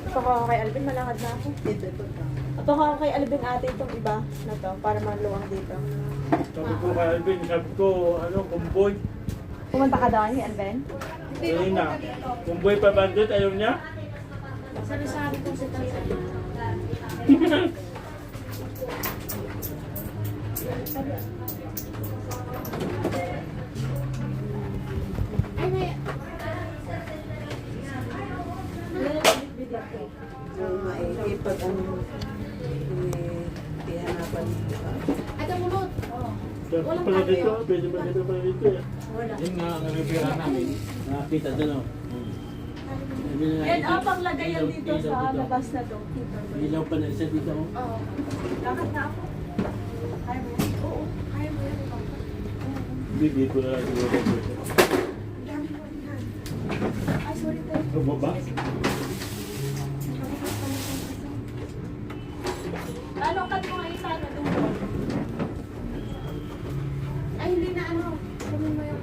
Ito ko kay Alvin, malakad na ako. Ito ko kay Alvin ate itong iba na to para maluwang dito. Sabi ko kay Alvin, sabi ko, kumboy. Pumunta ka doon kay Alvin? Ayun na. Kumboy pa bandit, ayaw niya. Sabi ko si Tanzania. Ay, may... Pag ihanapan Ay, kamulot. Sabi pala dito, pwede ba dito pala dito eh. Yun nga ang revera namin. Nakakita doon o. Yan ang lagayan dito sa labas na to. Ilaw pa na isa dito o. Oo. Lakad na ako. Kaya mo yan? Oo. Kaya mo yan. Hindi, dito na lang siguro. Dami mo yan. Ay, sorry tayo. Bumaba? Ano ka mo nga isa na doon? Ay, hindi na ano. Kunin mo yung...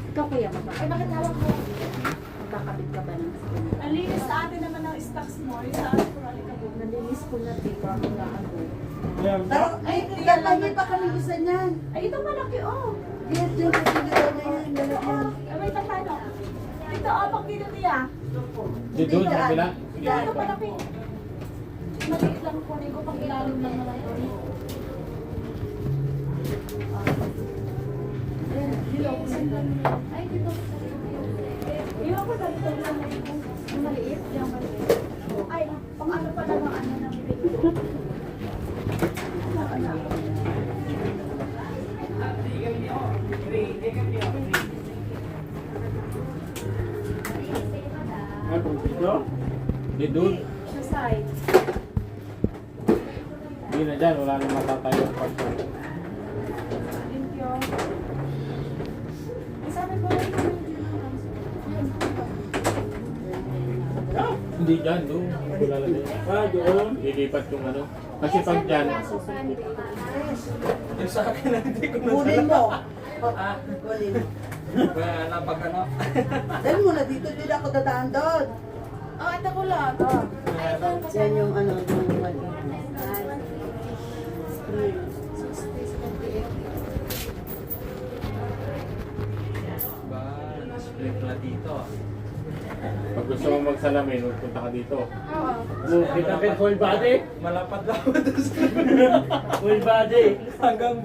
Ikaw kuya mo ba? Ay, bakit hawak mo? Magkakabit ka ba ng sakit? Ang linis sa atin naman ng stocks mo. Yung sa atin, kurali ka po. Nalinis po na tipa. Hulaan ko. Ay, lalagyan pa kami isa niyan. Ay, ito malaki oh. Yes, yung kapilitan na yan. Lalagyan. Ay, may tatano. Ito, oh, pag dito niya. Dito sa kabila. Ito malaki. Maliit lang kunin ko pag ilalim lang naman ito. Ayan, dito ako sa ay, dito. Iwan ko sa dito lang. Yung maliit, yung maliit. Ay, pang ano pa lang ang ano ng video. Ay, kung dito? Di doon. Sa side. Hindi na dyan. Wala nang matatayo. Thank you. Sabi ko, Hindi dyan. Doon. Wala lang dyan. Doon. Lilipat yung ano. Kasi pag dyan. Yung sa akin na hindi ko Kunin mo. Ah, Kunin mo. kaya napag ano. Dahil mo na dito, hindi ako dadaan doon. oh, ito ko lang. Ay, ito ang Yan yung ano, yung mali. Ba, split pala dito. Pag gusto mo magsalamin, punta ka dito. Oo. Kita full body. Malapad lang ako doon sa Full body. hanggang